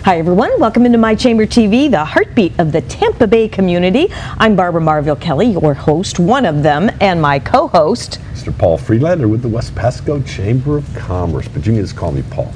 Hi everyone, welcome into My Chamber TV, the heartbeat of the Tampa Bay community. I'm Barbara Marville Kelly, your host, one of them, and my co-host, Mr. Paul Friedlander with the West Pasco Chamber of Commerce, but you can just call me Paul.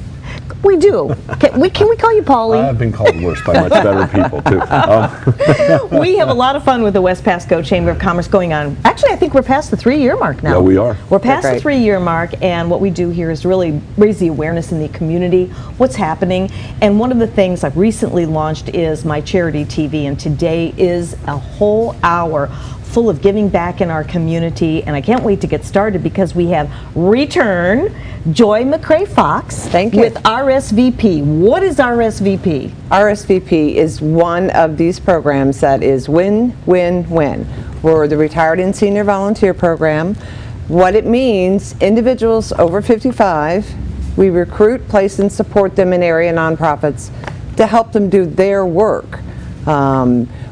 We do. Can we call you Paulie? I've been called worse by much better people, too. We have a lot of fun with the West Pasco Chamber of Commerce going on. Actually, I think we're past the 3-year mark now. Yeah, we are. We're past the 3-year mark, and what we do here is really raise the awareness in the community, what's happening. And one of the things I've recently launched is My Charity TV, and today is a whole hour full of giving back in our community, and I can't wait to get started because we have return Joy McRae-Fox with RSVP. What is RSVP? RSVP is one of these programs that is win-win-win. We're the Retired and Senior Volunteer Program. What it means, individuals over 55, we recruit, place, and support them in area nonprofits to help them do their work.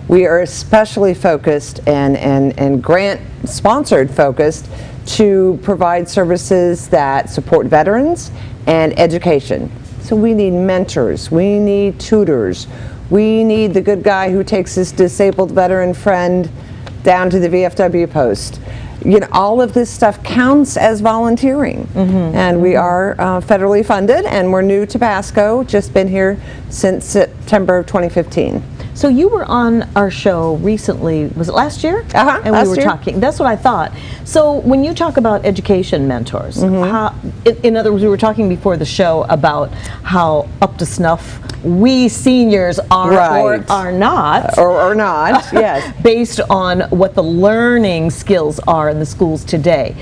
We are especially focused and grant-sponsored focused to provide services that support veterans and education. So we need mentors, we need tutors, we need the good guy who takes his disabled veteran friend down to the VFW post. You know, all of this stuff counts as volunteering. And we are federally funded, and we're new to Pasco, just been here since September of 2015. So you were on our show recently, was it last year? And we were talking, that's what I thought. So when you talk about education mentors, how, in other words, we were talking before the show about how up to snuff we seniors are or are not. Yes. Based on what the learning skills are in the schools today.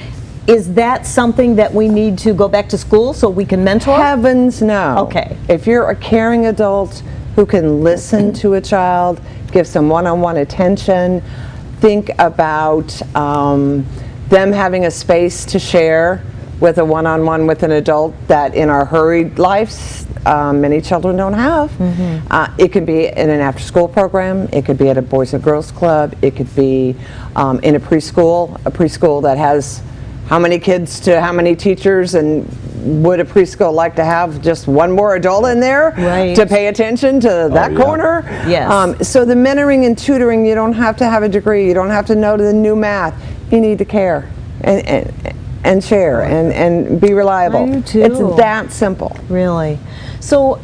Is that something that we need to go back to school so we can mentor? Heavens no. Okay. If you're a caring adult who can listen to a child, give some one-on-one attention, think about them having a space to share with a one-on-one with an adult that in our hurried lives many children don't have. It could be in an after-school program, it could be at a Boys and Girls Club, it could be in a preschool that has how many kids to how many teachers, and would a preschool like to have just one more adult in there to pay attention to that corner? Yes. So the mentoring and tutoring, you don't have to have a degree, you don't have to know the new math, you need to care and share and be reliable. I do too. It's that simple. Really? So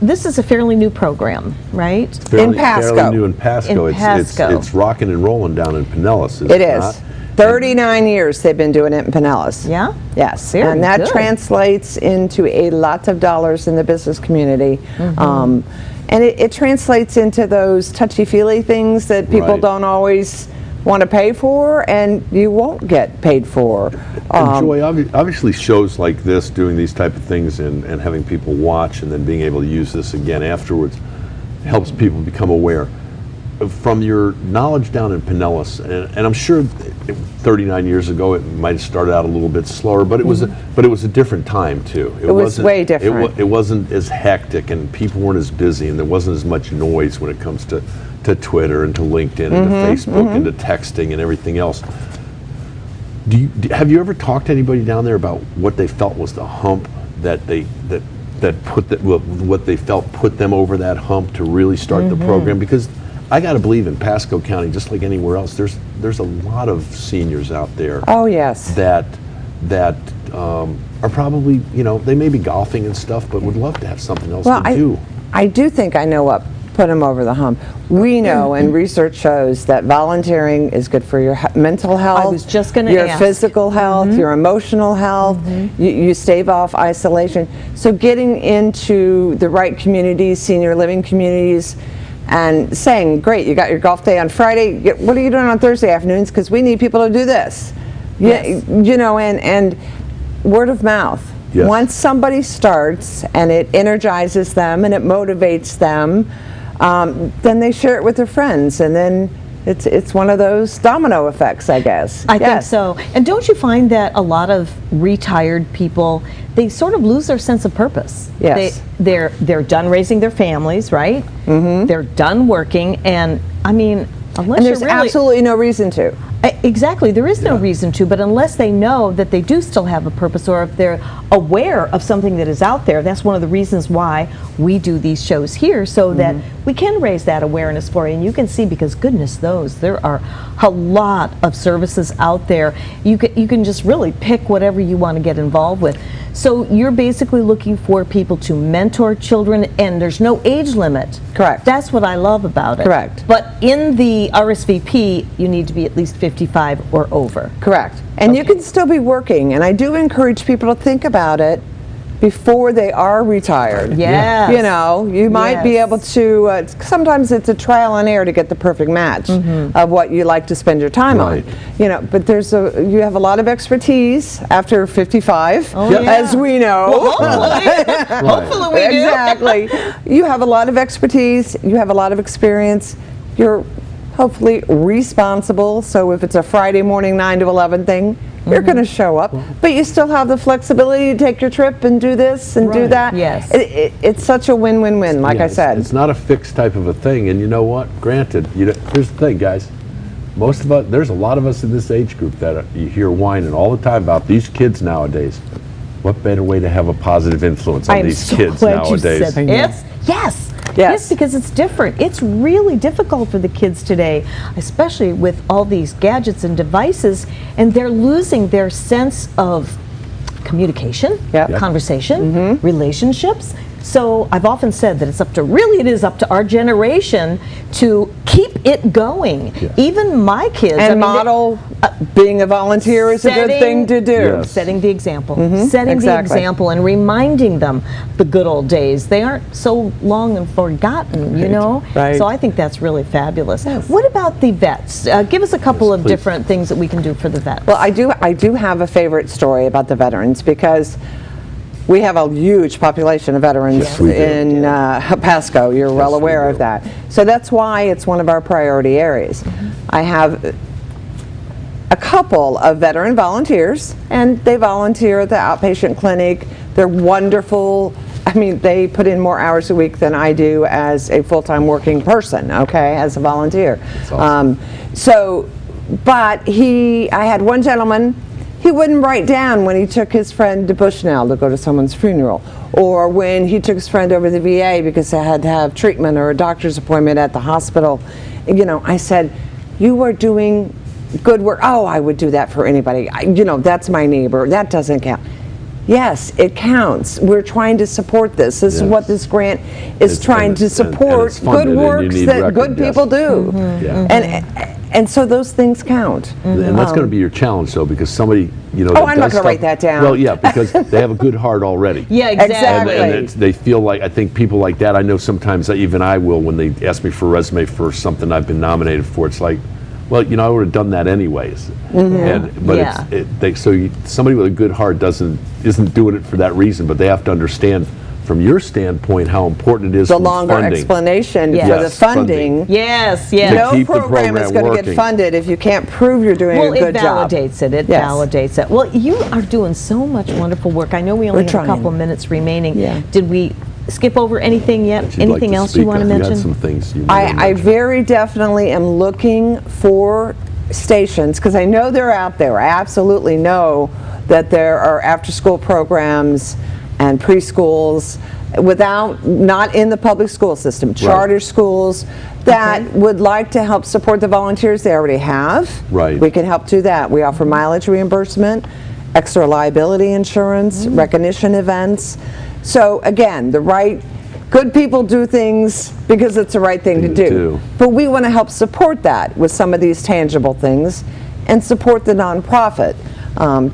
this is a fairly new program, right? In Pasco. Fairly new in Pasco. It's rocking and rolling down in Pinellas. It is. 39 years they've been doing it in Pinellas. Yeah? Yes. Very and that good. translates into a lot of dollars in the business community. And it translates into those touchy-feely things that people don't always want to pay for, and you won't get paid for. And Joy, obviously shows like this, doing these type of things and having people watch and then being able to use this again afterwards helps people become aware. From your knowledge down in Pinellas, and I'm sure 39 years ago it might have started out a little bit slower, but it was a different time too. It was way different. It wasn't as hectic, and people weren't as busy, and there wasn't as much noise when it comes to Twitter and to LinkedIn and to Facebook and to texting and everything else. Have you ever talked to anybody down there about what they felt was the hump that what they felt put them over that hump to really start the program? Because I got to believe in Pasco County, just like anywhere else, there's a lot of seniors out there. Oh yes. That are probably, you know, they may be golfing and stuff, but would love to have something else to do. I do think I know what put them over the hump. We know, and research shows, that volunteering is good for your mental health. I was just going to your physical health, your emotional health. You stave off isolation. So getting into the right communities, senior living communities, and saying, great, you got your golf day on Friday, what are you doing on Thursday afternoons, because we need people to do this. You know, and word of mouth. Once somebody starts and it energizes them and it motivates them, then they share it with their friends, and then it's one of those domino effects, I guess. I think so. And don't you find that a lot of retired people, they sort of lose their sense of purpose? Yes. They're done raising their families, right? They're done working, and I mean, unless there's absolutely no reason to. Exactly. There is no reason to, but unless they know that they do still have a purpose, or if they're aware of something that is out there, that's one of the reasons why we do these shows here, so that we can raise that awareness for you. And you can see, because goodness knows, there are a lot of services out there. You can just really pick whatever you want to get involved with. So you're basically looking for people to mentor children, and there's no age limit. Correct. That's what I love about it. Correct. But in the RSVP, you need to be at least 55 or over. Correct. And you can still be working, and I do encourage people to think about it before they are retired. Yes. You know, you might be able to, sometimes it's a trial and error to get the perfect match of what you like to spend your time on. You know, but you have a lot of expertise after 55, as we know. Well, hopefully we do. Exactly. You have a lot of expertise, you have a lot of experience, you're hopefully responsible, so if it's a Friday morning 9 to 11 thing, you're going to show up, but you still have the flexibility to take your trip and do this and do that. Yes. It's such a win-win-win, like I said. It's not a fixed type of a thing, and you know what? Granted, here's the thing, guys. Most of us, there's a lot of us in this age group that you hear whining all the time about these kids nowadays. What better way to have a positive influence on these kids nowadays? Yes, because it's different. It's really difficult for the kids today, especially with all these gadgets and devices, and they're losing their sense of communication, conversation, relationships. So I've often said that it is up to our generation to keep it going. Even my kids. And model being a volunteer is a good thing to do. Setting the example. Setting the example and reminding them the good old days. They aren't so long and forgotten, you know? So I think that's really fabulous. What about the vets? Give us a couple of different things that we can do for the vets. Well, I do have a favorite story about the veterans, because we have a huge population of veterans in Pasco. You're well aware of that. So that's why it's one of our priority areas. I have a couple of veteran volunteers, and they volunteer at the outpatient clinic. They're wonderful. I mean, they put in more hours a week than I do as a full-time working person, as a volunteer. That's awesome. But I had one gentleman. He wouldn't write down when he took his friend to Bushnell to go to someone's funeral, or when he took his friend over to the VA because they had to have treatment or a doctor's appointment at the hospital. You know, I said, you are doing good work. Oh, I would do that for anybody. That's my neighbor. That doesn't count. Yes, it counts. We're trying to support this. This is what this grant is trying to support. Good works that good people do. And so those things count. And that's going to be your challenge, though, because somebody, I'm not going to write that down. Well, yeah, because they have a good heart already. Exactly. And they feel like, I think people like that, I know sometimes even I will, when they ask me for a resume for something I've been nominated for, it's like, well, I would have done that anyways. So somebody with a good heart isn't doing it for that reason, but they have to understand from your standpoint how important it is. The longer explanation for the funding. No program is going to get funded if you can't prove you're doing a good job. It validates it. Well, you are doing so much wonderful work. I know we only have a couple minutes remaining. Did we skip over anything yet? Anything else you want to mention? Some things I very definitely am looking for stations, because I know they're out there. I absolutely know that there are after-school programs and preschools not in the public school system, charter schools that would like to help support the volunteers they already have. We can help do that. We offer mileage reimbursement, extra liability insurance, recognition events. So again, good people do things because it's the right thing to do. But we want to help support that with some of these tangible things and support the nonprofit.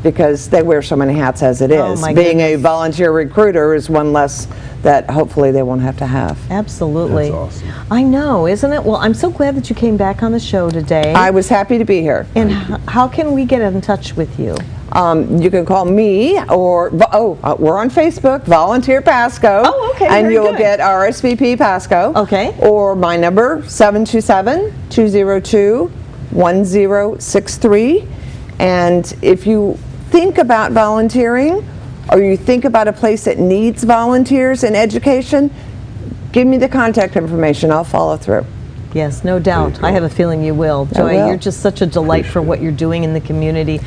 Because they wear so many hats as it is. Being a volunteer recruiter is one less that hopefully they won't have to have. Absolutely. That's awesome. I know, isn't it? Well, I'm so glad that you came back on the show today. I was happy to be here. And how can we get in touch with you? You can call me, or we're on Facebook, Volunteer Pasco. And you'll get RSVP Pasco. Or my number, 727-202-1063. And if you think about volunteering, or you think about a place that needs volunteers in education, give me the contact information. I'll follow through. Yes, no doubt. I have a feeling you will. Joy, will. you're just such a delight for what you're doing in the community.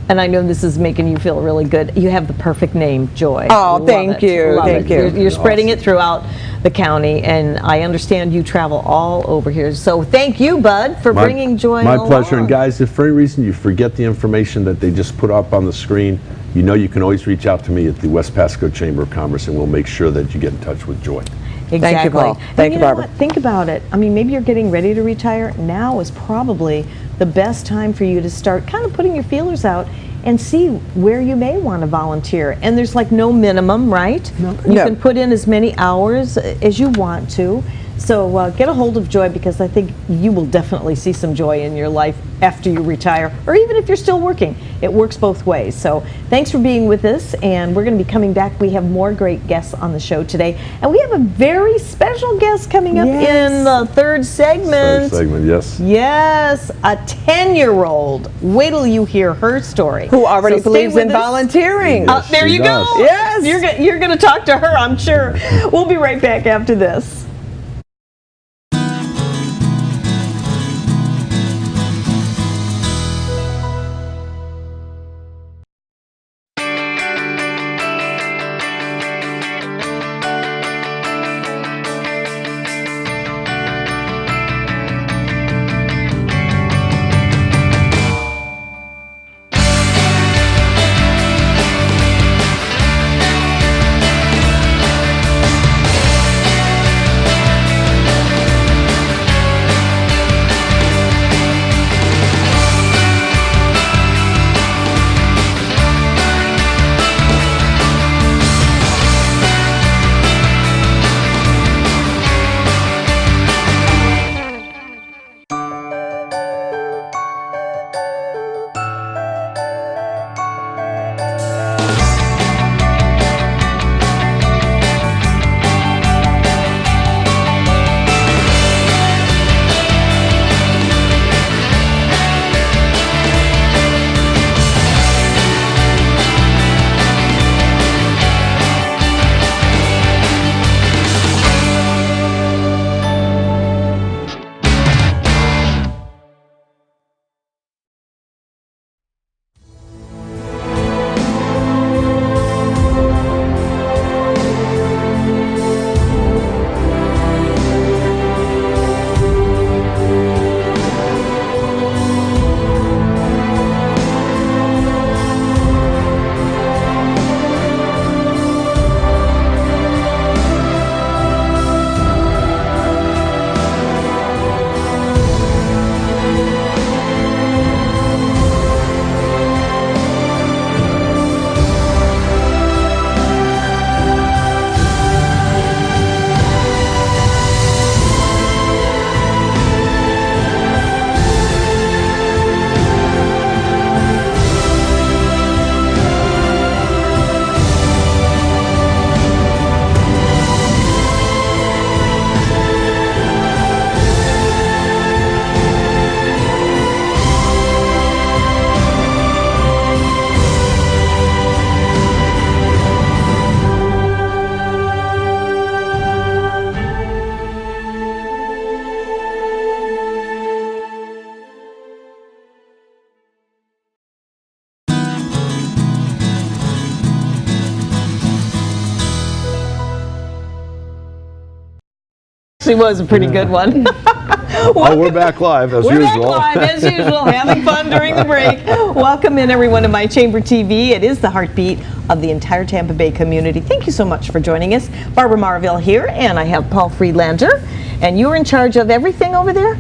And I know this is making you feel really good. You have the perfect name, Joy. Oh, Love thank it. you. Love Thank it. you. You're spreading it throughout the county, and I understand you travel all over here. So thank you, Bud, for bringing Joy My along. pleasure. And guys, if for any reason you forget the information that they just put up on the screen, you know you can always reach out to me at the West Pasco Chamber of Commerce, and we'll make sure that you get in touch with Joy. Exactly. Thank you, Paul. And Thank you, know Barbara. what? Think about it. I mean, maybe you're getting ready to retire. Now is probably the best time for you to start kind of putting your feelers out and see where you may want to volunteer. And there's like no minimum, right? You can put in as many hours as you want to. So get a hold of Joy, because I think you will definitely see some joy in your life after you retire, or even if you're still working. It works both ways. So thanks for being with us, and we're going to be coming back. We have more great guests on the show today, and we have a very special guest coming up in the third segment. Third segment, yes. Yes, a 10-year-old. Wait till you hear her story. Who already So stay believes with in us. volunteering. Yes, There she you does. go. Yes. You're going to talk to her, I'm sure. We'll be right back after this. Actually was a pretty good one. Oh, we're back live as We're usual. back live as usual, having fun during the break. Welcome in everyone to My Chamber TV. It is the heartbeat of the entire Tampa Bay community. Thank you so much for joining us. Barbara Marville here, and I have Paul Friedlander, and you're in charge of everything over there?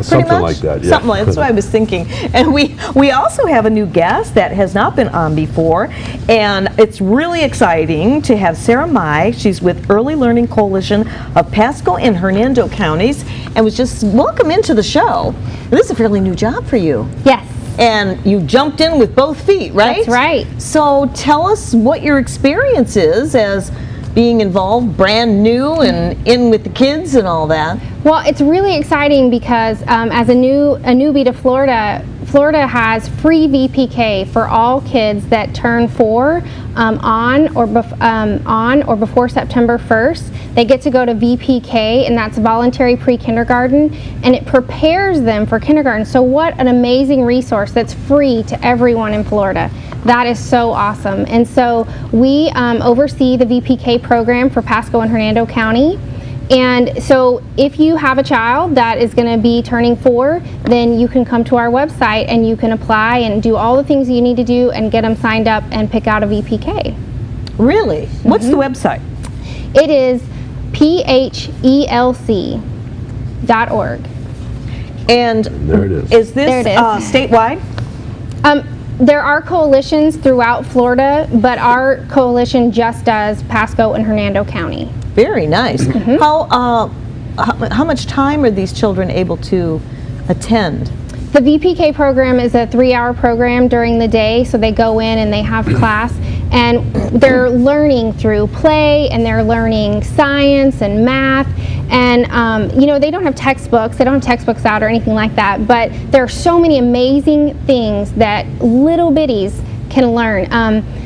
Something like that, yeah. Something like that's what I was thinking. And we also have a new guest that has not been on before, and it's really exciting to have s.mai. She's with Early Learning Coalition of Pasco and Hernando counties, and was just welcome into the show. And this is a fairly new job for you. Yes. And you jumped in with both feet, right? That's right. So tell us what your experience is as being involved, brand new, and in with the kids and all that. Well, it's really exciting because as a newbie to Florida Florida has free VPK for all kids that turn 4 on or before September 1st. They get to go to VPK, and that's voluntary pre-kindergarten, and it prepares them for kindergarten. So what an amazing resource that's free to everyone in Florida. That is so awesome. And so we oversee the VPK program for Pasco and Hernando County. And so if you have a child that is going to be turning 4, then you can come to our website and you can apply and do all the things you need to do and get them signed up and pick out a VPK. Really? What's the website? It is phelc.org. And There it is. is this There it is. statewide? There are coalitions throughout Florida, but our coalition just does Pasco and Hernando County. Very nice. How much time are these children able to attend? The VPK program is a 3-hour program during the day, so they go in and they have class, and they're learning through play, and they're learning science and math, and you know, they don't have textbooks out or anything like that, but there are so many amazing things that little bitties can learn.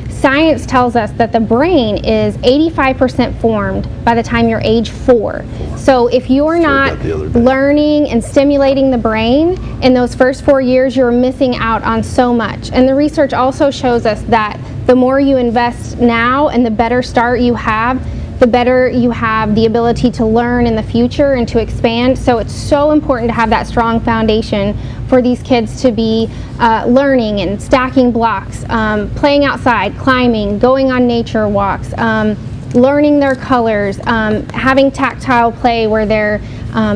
Science tells us that the brain is 85% formed by the time you're age 4. So if you're not learning and stimulating the brain in those first 4 years, you're missing out on so much. And the research also shows us that the more you invest now and the better start you have, the better you have the ability to learn in the future and to expand. So it's so important to have that strong foundation for these kids to be learning and stacking blocks, playing outside, climbing, going on nature walks, learning their colors, having tactile play where they're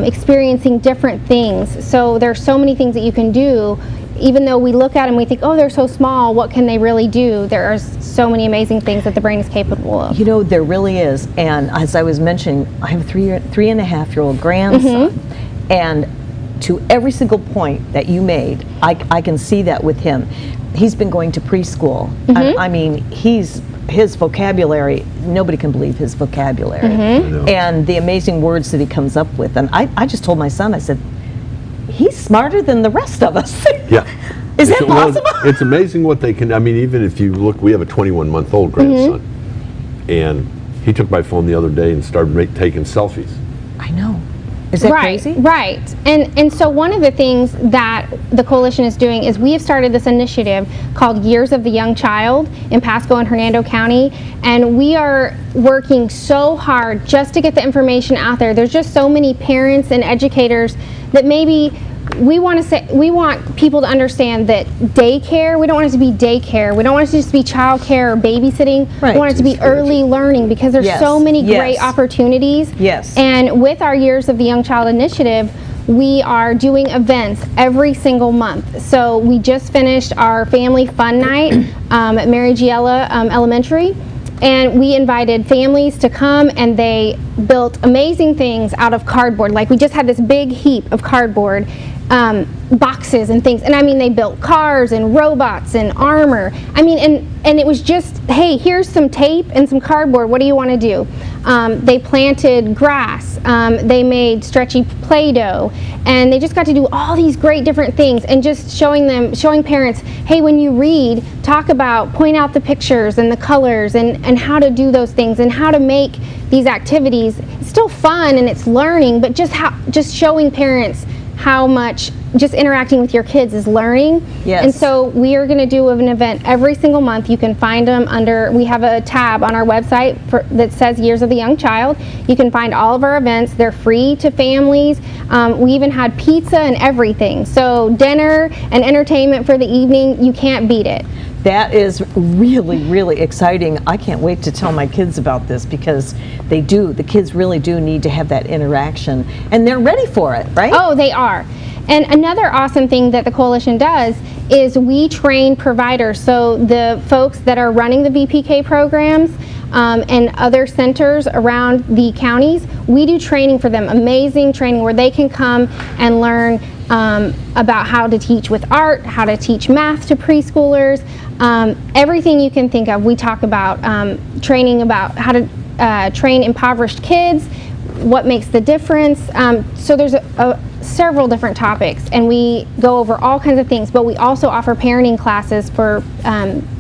experiencing different things. So there's so many things that you can do. Even though we look at them, we think, oh, they're so small, what can they really do? There are so many amazing things that the brain is capable of. You know, there really is. And as I was mentioning, I have a 3.5-year-old grandson. And to every single point that you made, I can see that with him. He's been going to preschool. I mean, his vocabulary, nobody can believe his vocabulary. And the amazing words that he comes up with. And I just told my son, I said, he's smarter than the rest of us. Yeah. Is that possible? It's amazing what they can, I mean, even if you look, we have a 21-month-old grandson, and he took my phone the other day and started taking selfies. I know. Is that crazy? Right. And so one of the things that the coalition is doing is we have started this initiative called Years of the Young Child in Pasco and Hernando County, and we are working so hard just to get the information out there. There's just so many parents and educators that maybe we want people to understand that daycare, we don't want it to be daycare. We don't want it to just be childcare or babysitting. Right. We want it to be early learning because there's so many great opportunities. Yes. And with our Years of the Young Child initiative, we are doing events every single month. So we just finished our family fun night at Mary Giella Elementary. And we invited families to come, and they built amazing things out of cardboard. Like, we just had this big heap of cardboard, boxes and things. And I mean, they built cars and robots and armor. I mean, and it was just, hey, here's some tape and some cardboard. What do you want to do? They planted grass. They made stretchy Play-Doh. And they just got to do all these great different things, and just showing parents, hey, when you read, point out the pictures and the colors and how to do those things and how to make these activities. It's still fun and it's learning, but just showing parents how much just interacting with your kids is learning. Yes. And so we are going to do an event every single month. You can find them we have a tab on our website that says Years of the Young Child. You can find all of our events. They're free to families. We even had pizza and everything. So dinner and entertainment for the evening, you can't beat it. That is really, really exciting. I can't wait to tell my kids about this, because the kids really do need to have that interaction, and they're ready for it, right? Oh, they are. And another awesome thing that the coalition does is we train providers. So the folks that are running the VPK programs and other centers around the counties, we do training for them, amazing training where they can come and learn about how to teach with art, how to teach math to preschoolers, everything you can think of. We talk about training about how to train impoverished kids, what makes the difference. So there's several different topics, and we go over all kinds of things, but we also offer parenting classes for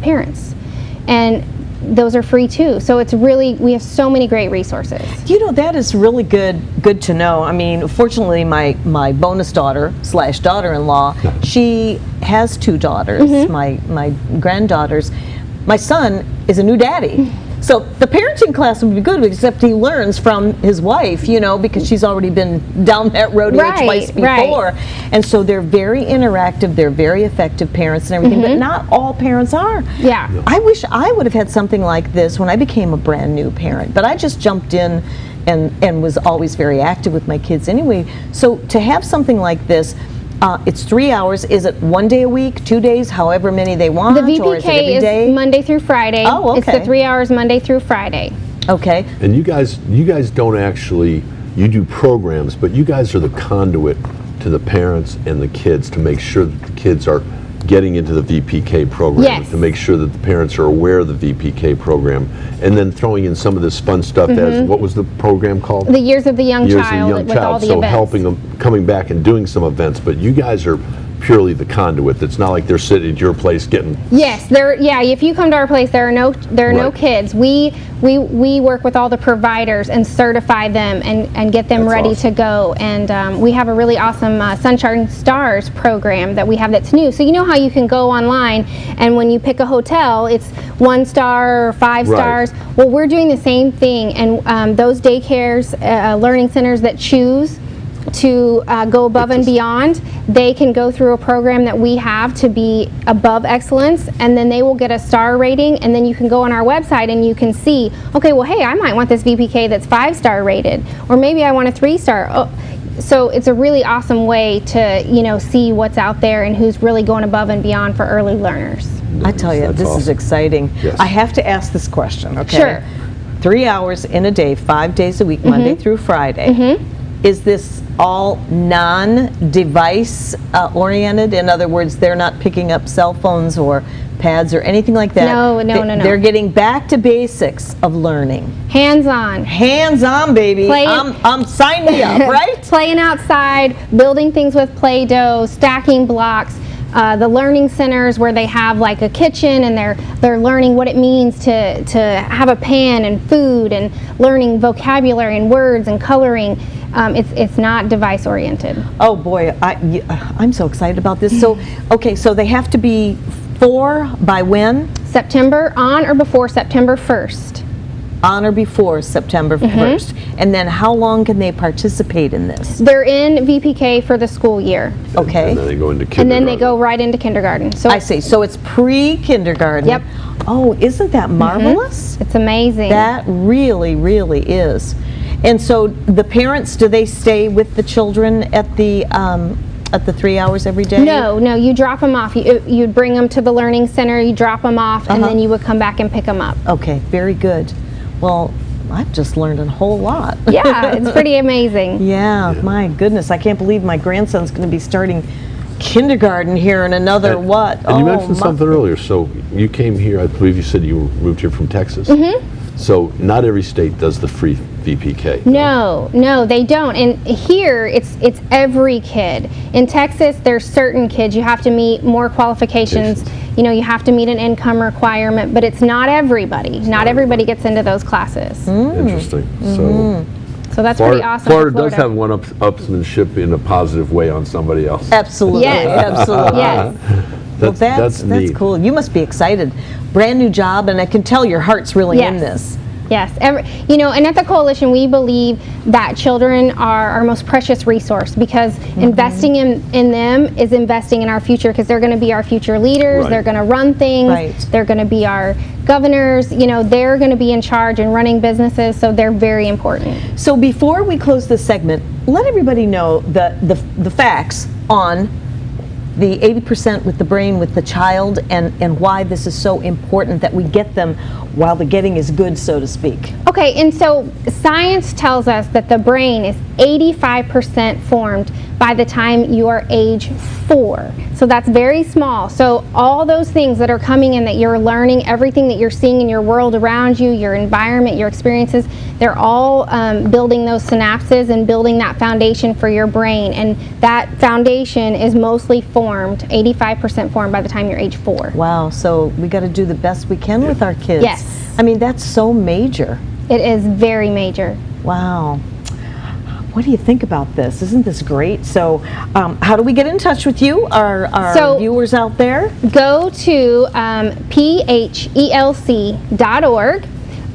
parents, and those are free too. So it's really, we have so many great resources. You know, that is really good to know. I mean, fortunately, my bonus daughter / daughter-in-law, she has 2 daughters, my granddaughters. My son is a new daddy. So the parenting class would be good, except he learns from his wife, you know, because she's already been down that rodeo twice before. And so they're very interactive, they're very effective parents and everything, but not all parents are. Yeah. I wish I would have had something like this when I became a brand new parent, but I just jumped in and was always very active with my kids anyway. So to have something like this, it's 3 hours. Is it 1 day a week, 2 days, however many they want? The or is it every VPK day? is Monday through Friday. Oh, okay. It's the 3 hours Monday through Friday. Okay. And you guys don't actually, you do programs, but you guys are the conduit to the parents and the kids to make sure that the kids are getting into the VPK program, Yes. to make sure that the parents are aware of the VPK program, and then throwing in some of this fun stuff as, what was the program called? The Years of the Young Years of the Child Young with Child. all the So events. helping them, coming back and doing some events, but you guys are purely the conduit. It's not like they're sitting at your place getting. Yes, if you come to our place, there are no Right. kids. We work with all the providers and certify them and get them That's ready awesome. to go. And we have a really awesome Sunshine Stars program that we have that's new. So you know how you can go online and when you pick a hotel, it's 1 star or 5 Right. stars. Well, we're doing the same thing, and those daycares, learning centers that choose to go above and beyond, they can go through a program that we have to be above excellence, and then they will get a star rating, and then you can go on our website and you can see, okay, well, hey, I might want this VPK that's 5-star rated, or maybe I want a 3-star. Oh, so it's a really awesome way to, you know, see what's out there and who's really going above and beyond for early learners. I tell you, That's this is awesome. exciting. Yes. I have to ask this question, okay? Sure. 3 hours in a day, 5 days a week, Monday through Friday. Is this all non-device oriented? In other words, they're not picking up cell phones or pads or anything like that? No. They're getting back to basics of learning. Hands-on. Hands-on, baby. Play- I'm sign me up, right? Playing outside, building things with Play-Doh, stacking blocks. The learning centers where they have like a kitchen and they're learning what it means to have a pan and food and learning vocabulary and words and coloring. It's not device oriented. Oh boy, I'm so excited about this. So, okay, so they have to be 4 by when? September, on or before September 1st. On or before September 1st. And then how long can they participate in this? They're in VPK for the school year. Okay. And then they go into kindergarten. And then they go right into kindergarten. So I see. So it's pre-kindergarten. Yep. Oh, isn't that marvelous? it's amazing. That really, really is. And so the parents, do they stay with the children at the 3 hours every day? No, you drop them off. You'd bring them to the learning center, you drop them off, and then you would come back and pick them up. Okay, very good. Well, I've just learned a whole lot. Yeah, it's pretty amazing. Yeah, my goodness. I can't believe my grandson's going to be starting kindergarten here in another what? And you mentioned something earlier. So you came here, I believe you said you moved here from Texas. So not every state does the free VPK. No, they don't. And here, it's every kid. In Texas, there's certain kids you have to meet more qualifications. You know, you have to meet an income requirement, but it's not everybody. Not everybody gets into those classes. Interesting. So that's pretty awesome. Florida does have one-upsmanship in a positive way on somebody else. Absolutely. Yes. Absolutely. Yes. Well, that's neat. cool. You must be excited. Brand new job, and I can tell your heart's really in this. Yes, and at the Coalition we believe that children are our most precious resource, because investing in them is investing in our future, because they're going to be our future leaders, Right. they're going to run things, they're going to be our governors, you know, they're going to be in charge and running businesses, so they're very important. So before we close this segment, let everybody know the facts on the 80% with the brain with the child, and why this is so important that we get them while the getting is good, so to speak. Okay, and so science tells us that the brain is 85% formed by the time you are age 4. So that's very small. So all those things that are coming in that you're learning, everything that you're seeing in your world around you, your environment, your experiences, they're all building those synapses and building that foundation for your brain. And that foundation is mostly formed, 85% formed by the time you're age 4. Wow, so we got to do the best we can with our kids. Yes. I mean, that's so major. It is very major. Wow. What do you think about this? Isn't this great? So how do we get in touch with you, our viewers out there? Go to phelc.org.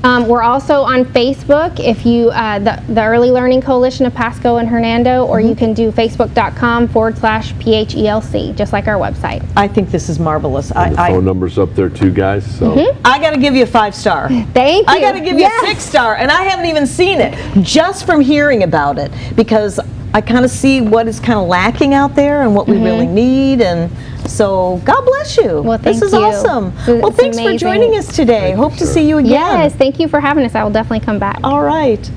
We're also on Facebook, if you the Early Learning Coalition of Pasco and Hernando, or you can do facebook.com/PHELC, just like our website. I think this is marvelous. And the phone number's up there too, guys. So I got to give you a 5-star. Thank you. I got to give you a 6-star, and I haven't even seen it, just from hearing about it, because I kind of see what is kind of lacking out there and what we really need, and so God bless you. Well, thank this is you. awesome. It's Well, thanks for amazing. joining us today. Hope to see you again. Yes, thank you for having us. I will definitely come back. All right.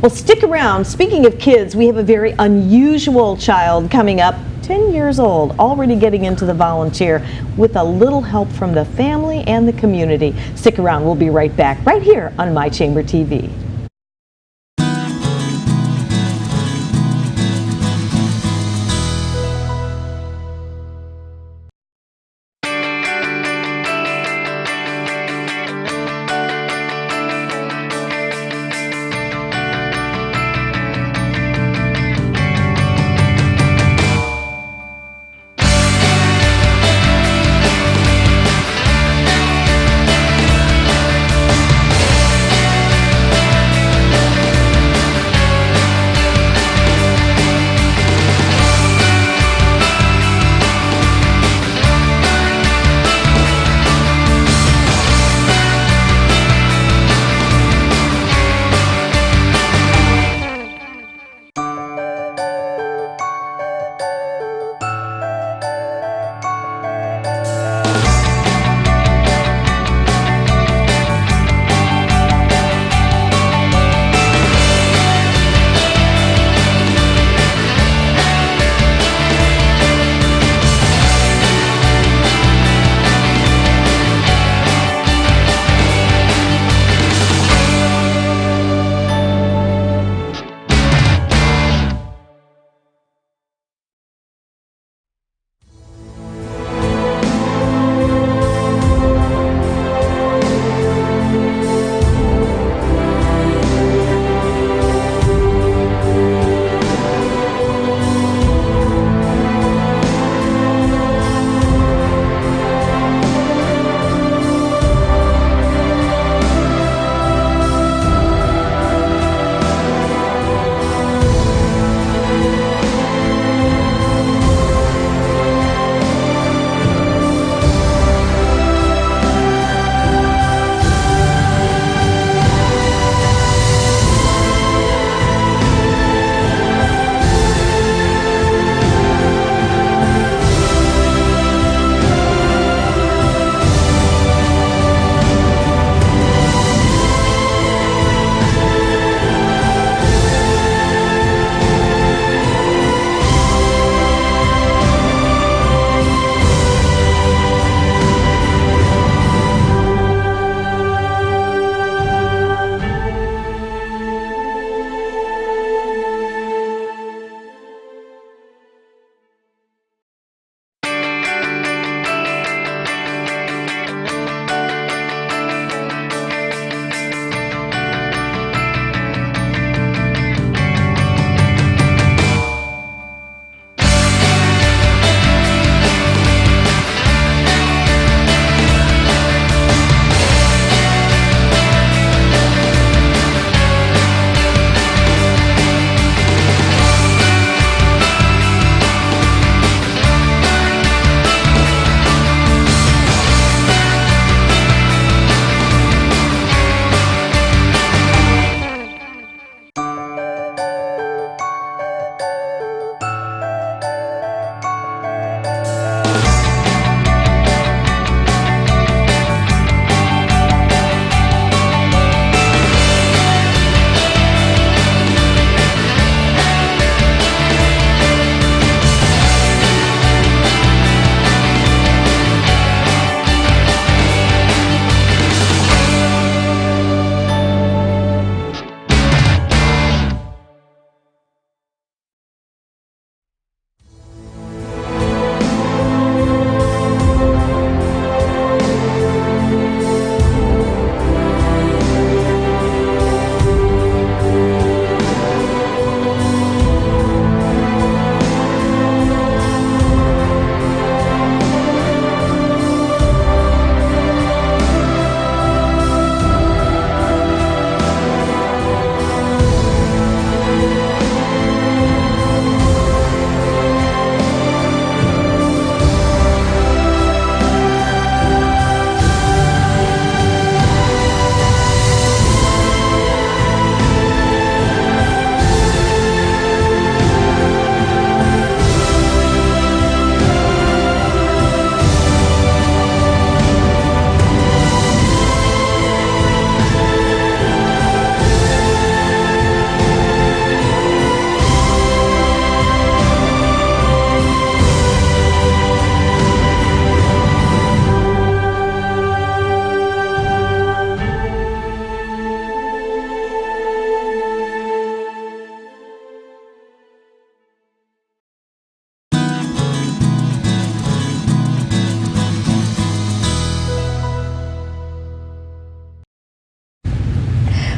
Well, stick around. Speaking of kids, we have a very unusual child coming up, 10 years old, already getting into the volunteer with a little help from the family and the community. Stick around. We'll be right back, right here on My Chamber TV.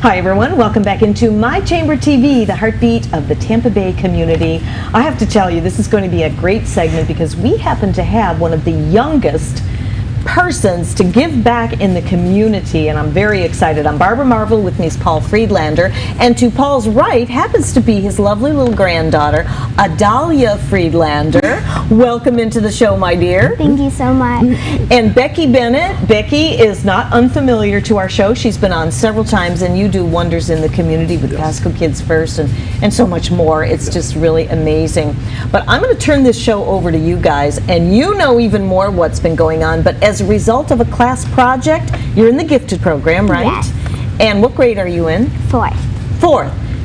Hi everyone, welcome back into My Chamber TV, the heartbeat of the Tampa Bay community. I have to tell you, this is going to be a great segment because we happen to have one of the youngest persons to give back in the community, and I'm very excited. I'm Barbara Marvel, with me is Paul Friedlander, and to Paul's right happens to be his lovely little granddaughter, Adalia Friedlander. Welcome into the show, my dear. Thank you so much. And Becky Bennett. Becky is not unfamiliar to our show. She's been on several times, and you do wonders in the community with Pasco Kids First and so much more. It's just really amazing. But I'm going to turn this show over to you guys, and you know even more what's been going on. But as a result of a class project, you're in the gifted program, right? Yes. And what grade are you in? Fourth.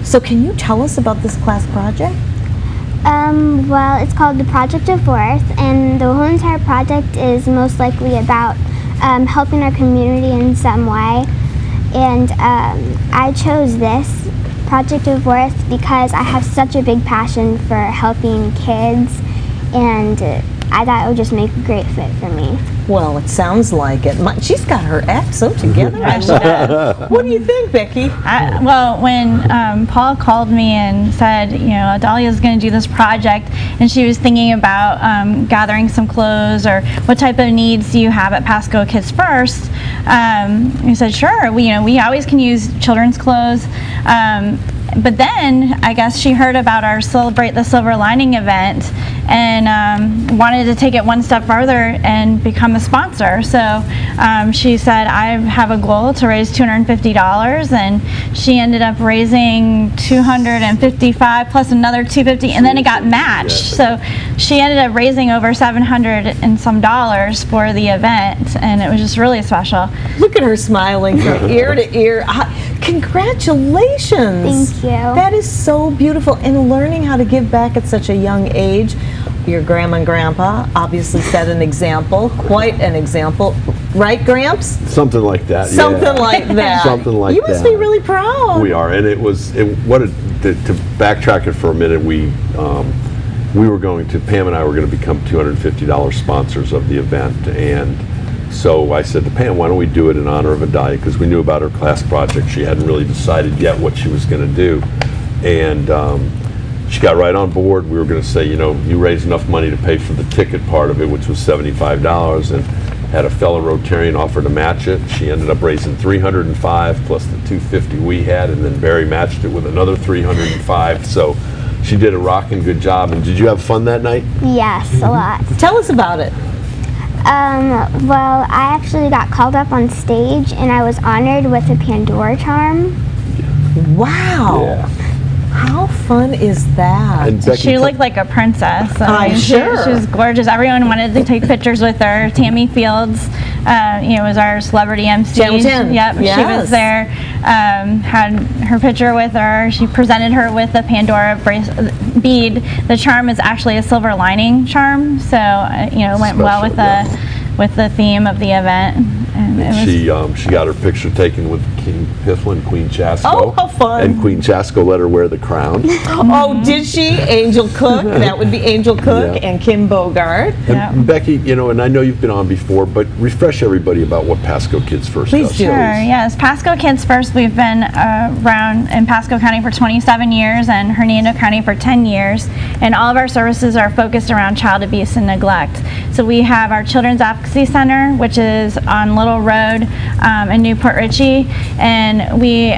So can you tell us about this class project? Well, it's called the Project of Fourth, and the whole entire project is most likely about helping our community in some way. And I chose this Project of Fourth because I have such a big passion for helping kids, and I thought it would just make a great fit for me. Well, it sounds like it. She's got her act so together. I love it. What do you think, Becky? Well, when Paul called me and said, you know, Adalia's going to do this project, and she was thinking about gathering some clothes or what type of needs do you have at Pasco Kids First, I said, sure. We always can use children's clothes. But then I guess she heard about our Celebrate the Silver Lining event and wanted to take it one step further and become a sponsor. So she said, I have a goal to raise $250, and she ended up raising $255 plus another $250, and then it got matched. So she ended up raising over $700 and some for the event, and it was just really special. Look at her smiling from ear to ear. Congratulations. Thank you. That is so beautiful. And learning how to give back at such a young age. Your grandma and grandpa obviously set an example, quite an example. Right, Gramps? Something like that. Something like that. Something like that. You must be really proud. We are, and to backtrack it for a minute, we were going to, Pam and I were going to become $250 sponsors of the event, and so I said to Pam, why don't we do it in honor of Adalia, because we knew about her class project. She hadn't really decided yet what she was going to do, and she got right on board. We were going to say, you know, you raised enough money to pay for the ticket part of it, which was $75, and had a fellow Rotarian offer to match it. She ended up raising $305 plus the $250 we had, and then Barry matched it with another $305. So she did a rocking good job. And did you have fun that night? Yes, a lot. Tell us about it. Well, I actually got called up on stage, and I was honored with a Pandora charm. Wow. Yeah. How fun is that? And Becky, She looked like a princess. I'm sure. She was gorgeous. Everyone wanted to take pictures with her. Tammy Fields, was our celebrity MC. Channel 10. Yep, Yes. she was there. Had her picture with her. She presented her with a Pandora bead. The charm is actually a silver lining charm, so it went well with the theme of the event. And it was, she got her picture taken with King Piffle and Queen Chasco. Oh, how fun. And Queen Chasco let her wear the crown. Oh, did she? Angel Cook. That would be Angel Cook Yeah. and Kim Bogart. And Becky, and I know you've been on before, but refresh everybody about what Pasco Kids First Please does. do. Sure, yes. Pasco Kids First, we've been around in Pasco County for 27 years and Hernando County for 10 years. And all of our services are focused around child abuse and neglect. So we have our Children's Advocacy Center, which is on Little Road in Newport Richey. And we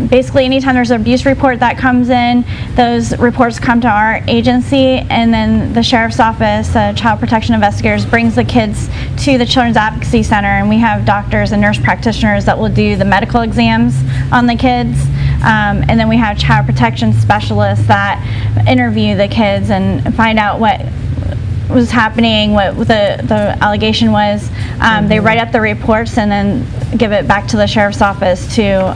basically, anytime there's an abuse report that comes in, those reports come to our agency, and then the Sheriff's Office, Child Protection Investigators, brings the kids to the Children's Advocacy Center, and we have doctors and nurse practitioners that will do the medical exams on the kids. And then we have child protection specialists that interview the kids and find out what was happening, what the allegation was. They write up the reports and then give it back to the Sheriff's Office to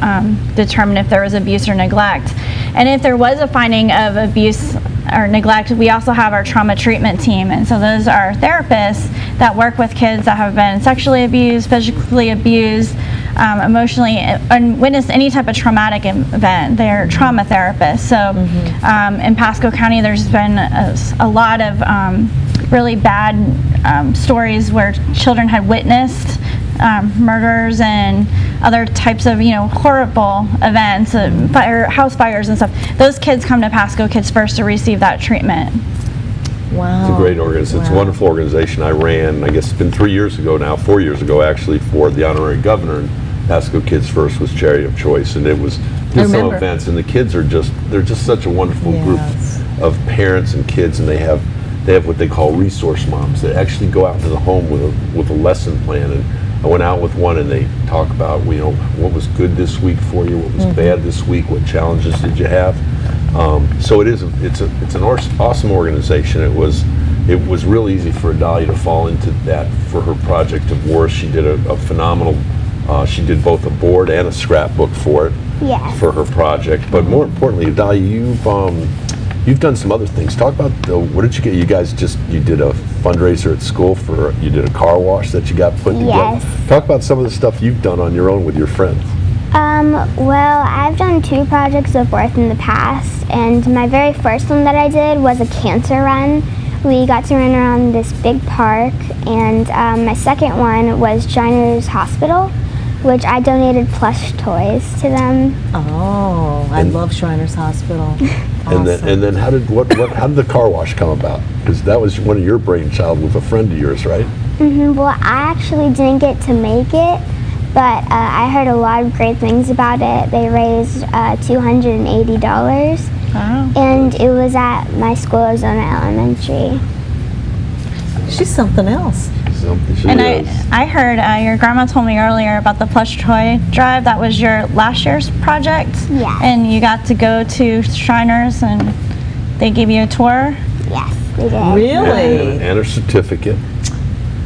determine if there was abuse or neglect. And if there was a finding of abuse or neglect, we also have our trauma treatment team. And so those are therapists that work with kids that have been sexually abused, physically abused, emotionally, and witnessed any type of traumatic event. They're trauma therapists. So in Pasco County, there's been a lot of really bad stories where children had witnessed murders and other types of, horrible events, house fires and stuff, those kids come to Pasco Kids First to receive that treatment. Wow. It's a great organization. It's a wonderful organization. I ran, I guess it's been 3 years ago now, 4 years ago actually, for the honorary governor. And Pasco Kids First was charity of choice, and it was just some events. And the kids are they're just such a wonderful group of parents and kids, and they have what they call resource moms that actually go out into the home with a lesson plan. And I went out with one, and they talk about what was good this week for you, what was bad this week, what challenges did you have. So it's an awesome organization. It was real easy for Adalia to fall into that for her project of Worth. She did a phenomenal. She did both a board and a scrapbook for it. Yes. For her project. But more importantly, Adalia, you've done some other things. Talk about what did you get? You guys you did a fundraiser at school you did a car wash that you got put together. Talk about some of the stuff you've done on your own with your friends. Well, I've done 2 projects of Worth in the past, and my very first one that I did was a cancer run. We got to run around this big park, and my second one was Shriners Hospital, which I donated plush toys to them. Oh, I love Shriners Hospital. And then how did the car wash come about? Because that was one of your brainchild with a friend of yours, right? Well, I actually didn't get to make it, but I heard a lot of great things about it. They raised $280, and it was at my school, Arizona Elementary. She's something else. I heard your grandma told me earlier about the plush toy drive. That was your last year's project? Yeah. And you got to go to Shriners and they gave you a tour? Yes, we did. Really? And a certificate.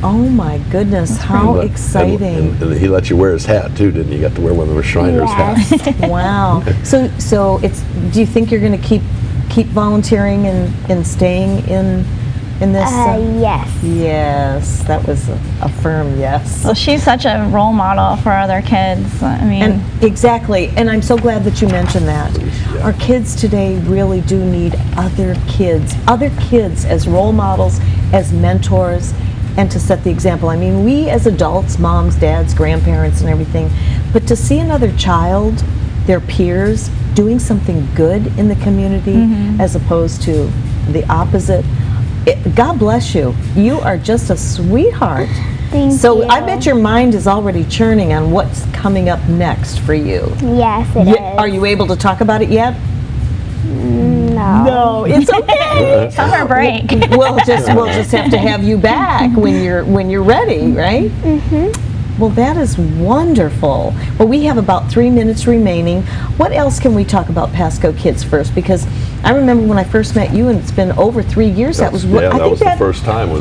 Oh my goodness, how exciting. And he let you wear his hat too, didn't he? You got to wear one of the Shriners hats. Wow. So do you think you're going to keep volunteering and staying in this? Yes. Yes, that was a firm yes. Well, she's such a role model for other kids. I mean, exactly, and I'm so glad that you mentioned that. Yeah. Our kids today really do need other kids as role models, as mentors, and to set the example. I mean, we as adults, moms, dads, grandparents, and everything, but to see another child, their peers, doing something good in the community as opposed to the opposite. God bless you. You are just a sweetheart. Thank so you. I bet your mind is already churning on what's coming up next for you. Yes, it is. Are you able to talk about it yet? No. No, it's okay. summer break. we'll just have to have you back when you're ready, right? Well, that is wonderful. Well, we have about 3 minutes remaining. What else can we talk about Pasco Kids First? Because I remember when I first met you, and it's been over 3 years. That was the first time.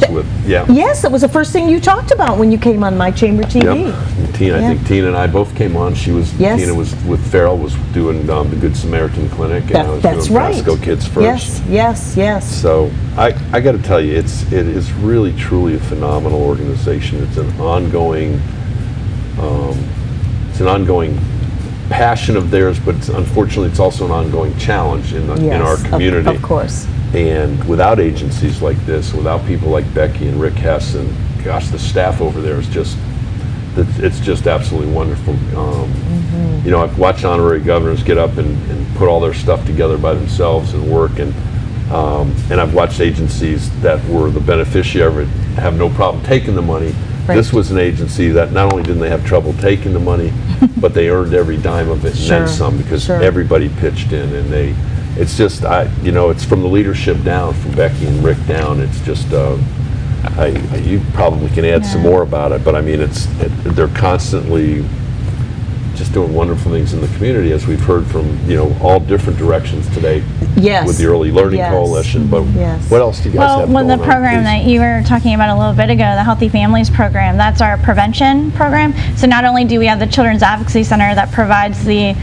Yes, that was the first thing you talked about when you came on My Chamber TV. Yep. And Tina, I think Tina and I both came on. Tina was with Farrell, was doing the Good Samaritan Clinic, and I was doing Pasco Kids First. Yes. So I got to tell you, it is really truly a phenomenal organization. It's an ongoing. It's an ongoing passion of theirs, but unfortunately it's also an ongoing challenge in our community. Of course. And without agencies like this, without people like Becky and Rick Hess, and gosh, the staff over there is it's just absolutely wonderful. I've watched honorary governors get up and put all their stuff together by themselves and work, and I've watched agencies that were the beneficiary of it have no problem taking the money. Right. This was an agency that not only didn't they have trouble taking the money, but they earned every dime of it and then some, because everybody pitched in, and it's from the leadership down, from Becky and Rick down. It's just you probably can add some more about it, but I mean they're constantly just doing wonderful things in the community, as we've heard from all different directions today. Yes. With the Early Learning Coalition, but what else do you guys have going on? Well, the program that you were talking about a little bit ago, the Healthy Families Program, that's our prevention program. So not only do we have the Children's Advocacy Center that provides the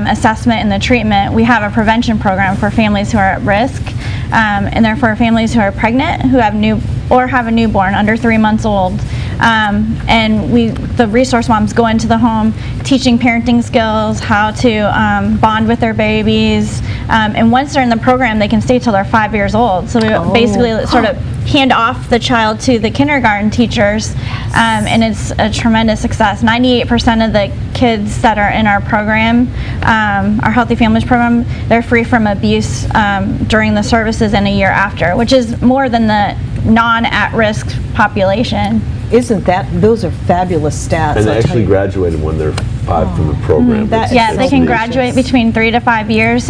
assessment and the treatment, we have a prevention program for families who are at risk, and therefore families who are pregnant, who have a newborn under 3 months old. And the resource moms go into the home teaching parenting skills, how to bond with their babies, and once they're in the program they can stay till they're 5 years old. So we basically sort of hand off the child to the kindergarten teachers, and it's a tremendous success. 98% of the kids that are in our program, our Healthy Families program, they're free from abuse during the services and a year after, which is more than the non-at-risk population. Isn't that, those are fabulous stats. And they I'll tell actually you. graduated when they're 5 from the program. That- Yeah, It's they can amazing. graduate between 3 to 5 years.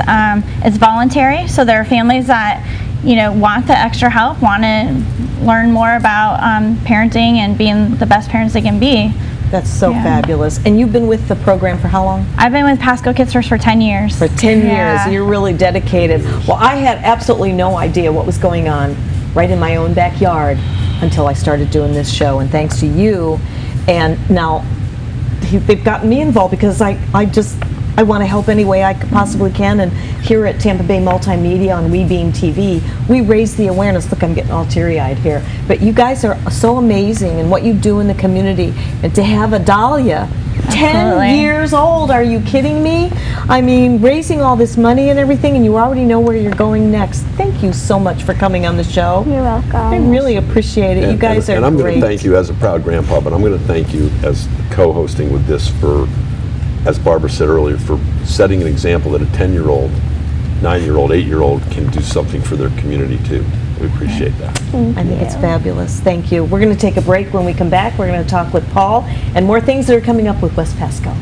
It's voluntary, so there are families that, you know, want the extra help, want to learn more about parenting and being the best parents they can be. That's so Yeah. fabulous. And you've been with the program for how long? I've been with Pasco Kids First for 10 years. For 10 Yeah. years. You're really dedicated. Well, I had absolutely no idea what was going on right in my own backyard until I started doing this show, and thanks to you. And now they've gotten me involved because I want to help any way I possibly can. And here at Tampa Bay Multimedia on We Beam TV, we raise the awareness. Look, I'm getting all teary-eyed here. But you guys are so amazing in what you do in the community. And to have a Dahlia, 10 Absolutely. years old, are you kidding me? I mean, raising all this money and everything, and you already know where you're going next. Thank you so much for coming on the show. You're welcome. I really appreciate it. You guys are and I'm great. going to thank you as a proud grandpa, but I'm going to thank you as co-hosting with this for, as Barbara said earlier, for setting an example that a 10-year-old, 9-year-old, 8-year-old can do something for their community too. We appreciate that. I think it's fabulous. Thank you. We're going to take a break. When we come back, we're going to talk with Paul and more things that are coming up with West Pasco.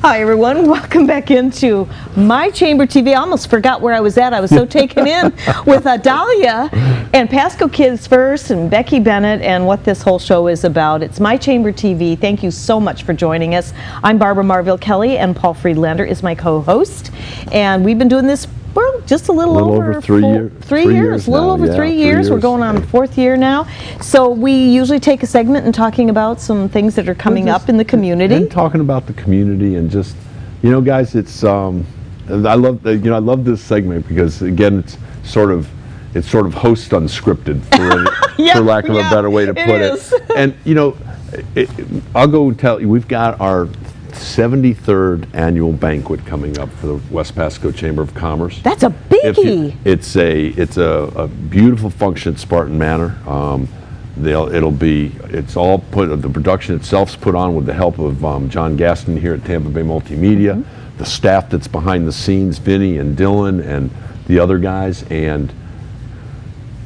Hi everyone, welcome back into my Chamber TV. I almost forgot where I was at. I was so taken in with Dahlia and Pasco Kids First and Becky Bennett and what this whole show is about. It's my Chamber TV. Thank you so much for joining us. I'm Barbara Marville Kelly and Paul Friedlander is my co-host. And we've been doing this, well, just a little over 3 years. 3 years, a little now, over yeah, 3 years. We're 3 going on the 4th year now. So we usually take a segment and talking about some things that are coming up in the community. And talking about the community and just, you know, guys, it's I love this segment because again, it's sort of it's sort of host unscripted, for lack of a better way to put it. And you know, I'll go and tell you, we've got our 73rd annual banquet coming up for the West Pasco Chamber of Commerce. That's a biggie. It's a beautiful function at Spartan Manor. It's all the production itself's put on with the help of John Gaston here at Tampa Bay Multimedia, the staff that's behind the scenes, Vinny and Dylan and the other guys, and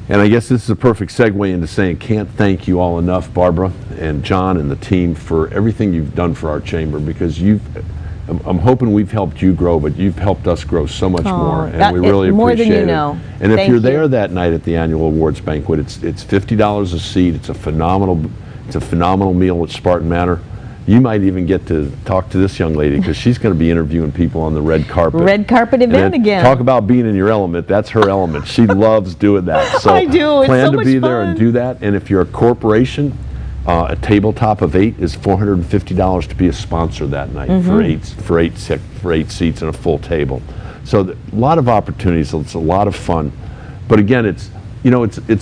I guess this is a perfect segue into saying can't thank you all enough, Barbara and John and the team, for everything you've done for our chamber, because I'm hoping we've helped you grow, but you've helped us grow so much more, and we really more appreciate than you it. know. And if Thank you're you. there that night at the annual awards banquet, it's $50 a seat. It's a phenomenal meal at Spartan Manor. You might even get to talk to this young lady, because she's going to be interviewing people on the red carpet. Red carpet event again. Talk about being in your element. That's her element. She loves doing that. So I do. It's plan so to much be there fun. and do that. And if you're a corporation, a tabletop of 8 is $450 to be a sponsor that night for eight seats and a full table. So a lot of opportunities. It's a lot of fun. But again, it's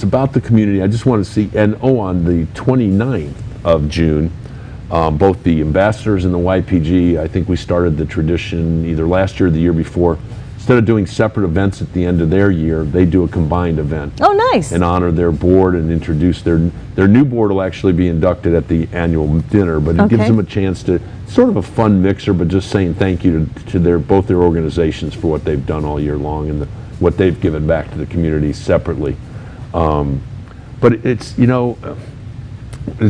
about the community. I just want to see, and on the 29th of June, both the ambassadors and the YPG, I think we started the tradition either last year or the year before. Instead of doing separate events at the end of their year, they do a combined event. Oh, nice. And honor their board and introduce their new board will actually be inducted at the annual dinner, but it gives them a chance to, sort of a fun mixer, but just saying thank you to both their organizations for what they've done all year long and what they've given back to the community separately. But it's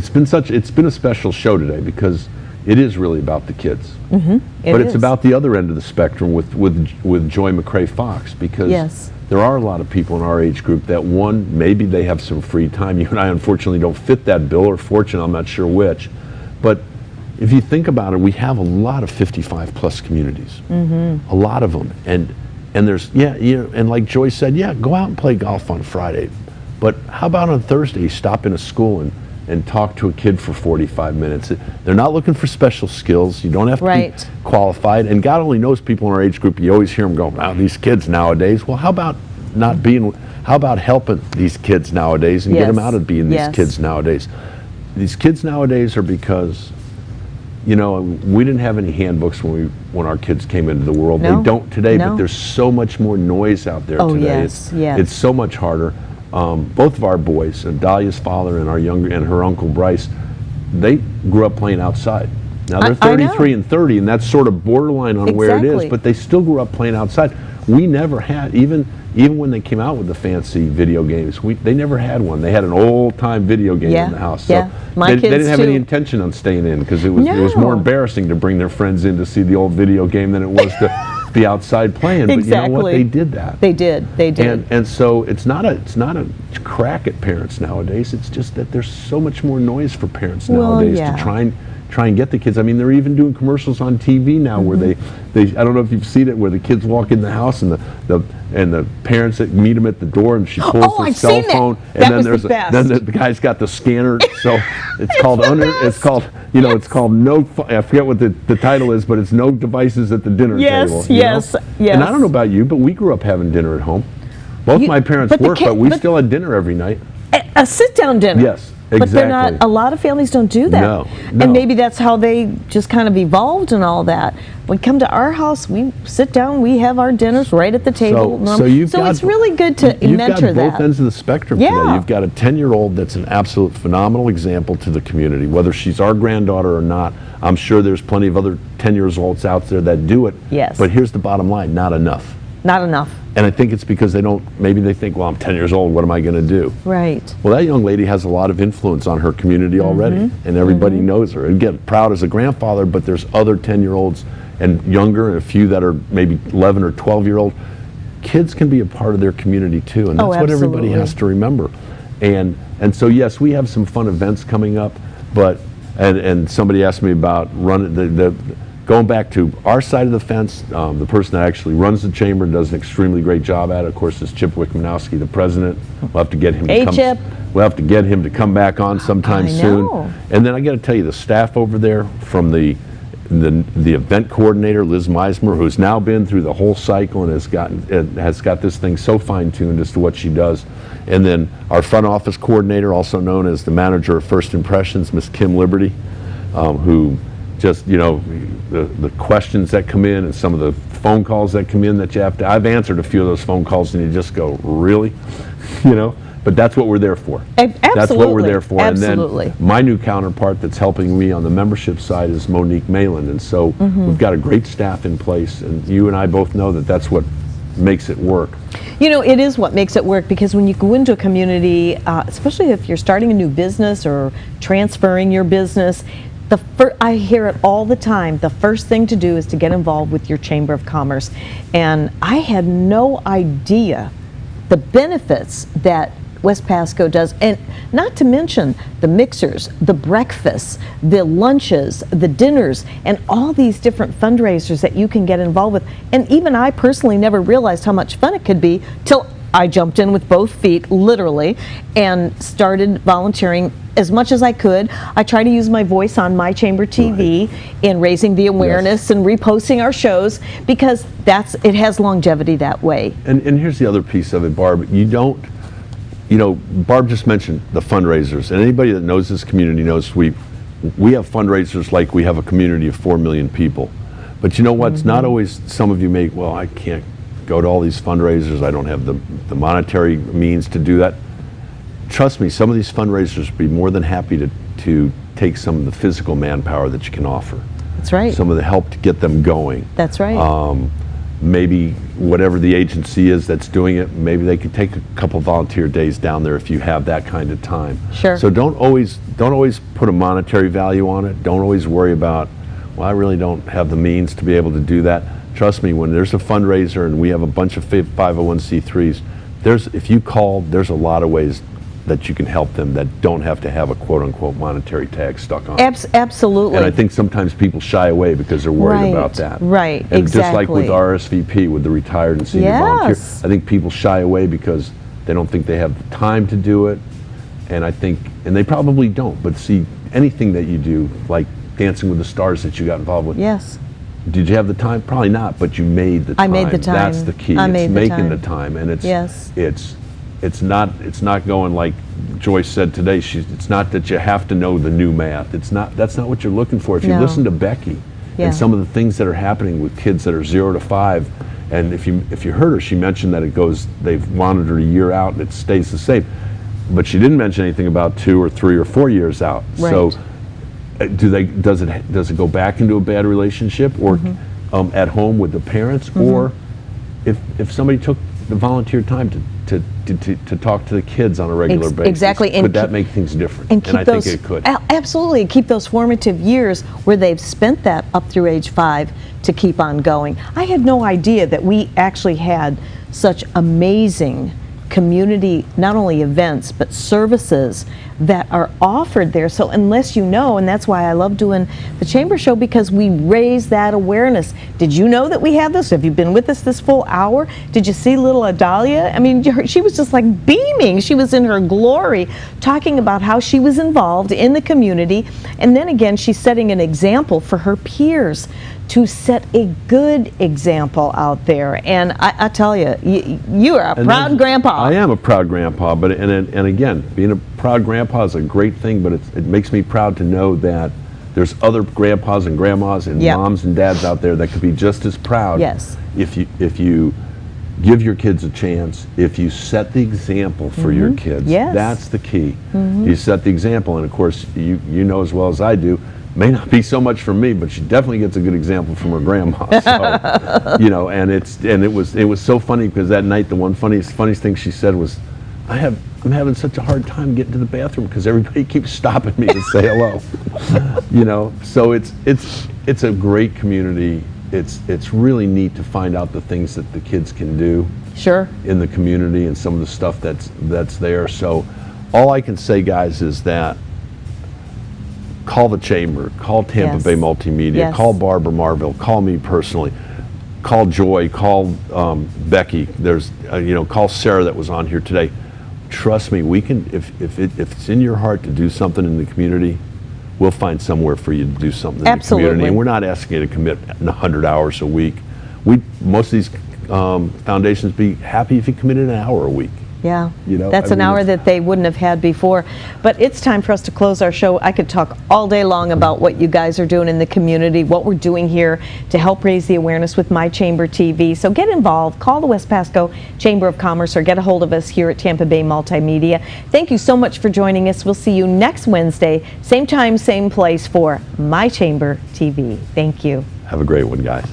been a special show today, because it is really about the kids. But it's about the other end of the spectrum with Joy McRae-Fox, because there are a lot of people in our age group that, one, maybe they have some free time. You and I unfortunately don't fit that bill, or fortune, I'm not sure which. But if you think about it, we have a lot of 55 plus communities, a lot of them. And there's, and like Joy said, go out and play golf on Friday. But how about on Thursday, you stop in a school and talk to a kid for 45 minutes. They're not looking for special skills. You don't have to be qualified. And God only knows people in our age group, you always hear them go, wow, these kids nowadays. Well, how about helping these kids nowadays and get them out of being these kids nowadays? These kids nowadays are because, we didn't have any handbooks when our kids came into the world. They don't today, but there's so much more noise out there today. It's so much harder. Both of our boys, Dahlia's father and her uncle Bryce, they grew up playing outside. Now they're 33 and 30, and that's sort of borderline on where it is, but they still grew up playing outside. We never had, even when they came out with the fancy video games, they never had one. They had an old-time video game in the house. So they didn't have any intention on staying in, because it was more embarrassing to bring their friends in to see the old video game than it was to be outside playing. But you know what? They did that. They did. And so it's not a crack at parents nowadays. It's just that there's so much more noise for parents nowadays to try and get the kids. I mean, they're even doing commercials on TV now where they I don't know if you've seen it, where the kids walk in the house and the parents that meet them at the door, and she pulls the cell phone, and then the guy's got the scanner. So it's called it's called no. I forget what the title is, but it's no devices at the dinner table. Yes. And I don't know about you, but we grew up having dinner at home. Both my parents worked, but we still had dinner every night. A sit-down dinner. Yes. But they're not. A lot of families don't do that. No. And maybe that's how they just kind of evolved and all that. When we come to our house, we sit down, we have our dinners right at the table. So it's really good to mentor that. You've got both ends of the spectrum today. You've got a 10-year-old that's an absolute phenomenal example to the community, whether she's our granddaughter or not. I'm sure there's plenty of other 10-year-olds out there that do it. Yes. But here's the bottom line: not enough. Not enough. And I think it's because maybe they think, well, I'm 10 years old, what am I going to do? Right. Well, that young lady has a lot of influence on her community already, and everybody knows her. And get proud as a grandfather, but there's other 10-year-olds and younger, and a few that are maybe 11 or 12-year-old. Kids can be a part of their community too, and that's what everybody has to remember. And so, yes, we have some fun events coming up, but, and somebody asked me about running going back to our side of the fence, the person that actually runs the chamber and does an extremely great job at it, of course, is Chip Wickmanowski, the president. We'll have to get him to come back on sometime soon. And then I got to tell you, the staff over there, from the the event coordinator, Liz Meismer, who's now been through the whole cycle and has got this thing so fine-tuned as to what she does. And then our front office coordinator, also known as the manager of First Impressions, Miss Kim Liberty, who just, the questions that come in and some of the phone calls that come in that you have to, I've answered a few of those phone calls and you just go, really? But that's what we're there for. Absolutely. That's what we're there for. Absolutely. And then my new counterpart that's helping me on the membership side is Monique Malin. And so we've got a great staff in place, and you and I both know that that's what makes it work. It is what makes it work, because when you go into a community, especially if you're starting a new business or transferring your business, I hear it all the time, the first thing to do is to get involved with your Chamber of Commerce. And I had no idea the benefits that West Pasco does, and not to mention the mixers, the breakfasts, the lunches, the dinners, and all these different fundraisers that you can get involved with. And even I personally never realized how much fun it could be till I jumped in with both feet, literally, and started volunteering as much as I could. I try to use my voice on my Chamber TV in raising the awareness and reposting our shows, because it has longevity that way. And here's the other piece of it, Barb. Barb just mentioned the fundraisers, and anybody that knows this community knows we have fundraisers like we have a community of 4 million people. But you know what? It's not always, some of you may, well, I can't go to all these fundraisers. I don't have the monetary means to do that. Trust me, some of these fundraisers would be more than happy to take some of the physical manpower that you can offer. That's right. Some of the help to get them going. That's right. Maybe whatever the agency is that's doing it, maybe they could take a couple volunteer days down there if you have that kind of time. Sure. So don't always put a monetary value on it. Don't always worry about, well, I really don't have the means to be able to do that. Trust me, when there's a fundraiser and we have a bunch of 501c3s, if you call, there's a lot of ways that you can help them that don't have to have a quote-unquote monetary tag stuck on it. Absolutely. And I think sometimes people shy away because they're worried about that. Right, and exactly. Just like with RSVP, with the retired and senior volunteer, I think people shy away because they don't think they have the time to do it, and they probably don't, but see, anything that you do, like Dancing with the Stars that you got involved with. Yes. Did you have the time? Probably not, but you made the time. I made the time. That's the key. It's making the time, and it's not going like Joyce said today. It's not that you have to know the new math. That's not what you're looking for. If you listen to Becky and some of the things that are happening with kids that are 0 to 5, and if you heard her, she mentioned that they've monitored a year out and it stays the same, but she didn't mention anything about 2 or 3 or 4 years out. Right. So does it go back into a bad relationship, or at home with the parents, or if somebody took the volunteer time to talk to the kids on a regular basis, exactly. Could that make things different? And I think it could. Absolutely, keep those formative years where they've spent that up through age 5 to keep on going. I had no idea that we actually had such amazing community, not only events, but services that are offered there. So unless you know, and that's why I love doing the Chamber Show, because we raise that awareness. Did you know that we have this? Have you been with us this full hour? Did you see little Adalia? I mean, she was just like beaming. She was in her glory, talking about how she was involved in the community. And then again, she's setting an example for her peers to set a good example out there. And I tell you, you are a proud grandpa. I am a proud grandpa, but and again, being a proud grandpa is a great thing, but it makes me proud to know that there's other grandpas and grandmas and moms and dads out there that could be just as proud. Yes. If you give your kids a chance, if you set the example for your kids. Yes. That's the key. You set the example, and of course, you know as well as I do, may not be so much from me, but she definitely gets a good example from her grandma. So, and it was so funny, because that night the funniest thing she said was, I'm having such a hard time getting to the bathroom because everybody keeps stopping me to say hello. So it's a great community. It's really neat to find out the things that the kids can do in the community and some of the stuff that's there. So all I can say, guys, is that call the Chamber, call Tampa Bay Multimedia, call Barbara Marville, call me personally, call Joy, call Becky. There's call Sarah that was on here today. Trust me, we can. If it's in your heart to do something in the community, we'll find somewhere for you to do something in Absolutely. the community. And we're not asking you to commit 100 hours a week. Most of these foundations be happy if you committed an hour a week. Yeah, You know, that's I an mean, hour that they wouldn't have had before. But it's time for us to close our show. I could talk all day long about what you guys are doing in the community, what we're doing here to help raise the awareness with My Chamber TV. So get involved, call the West Pasco Chamber of Commerce or get a hold of us here at Tampa Bay Multimedia. Thank you so much for joining us. We'll see you next Wednesday, same time, same place for My Chamber TV. Thank you. Have a great one, guys.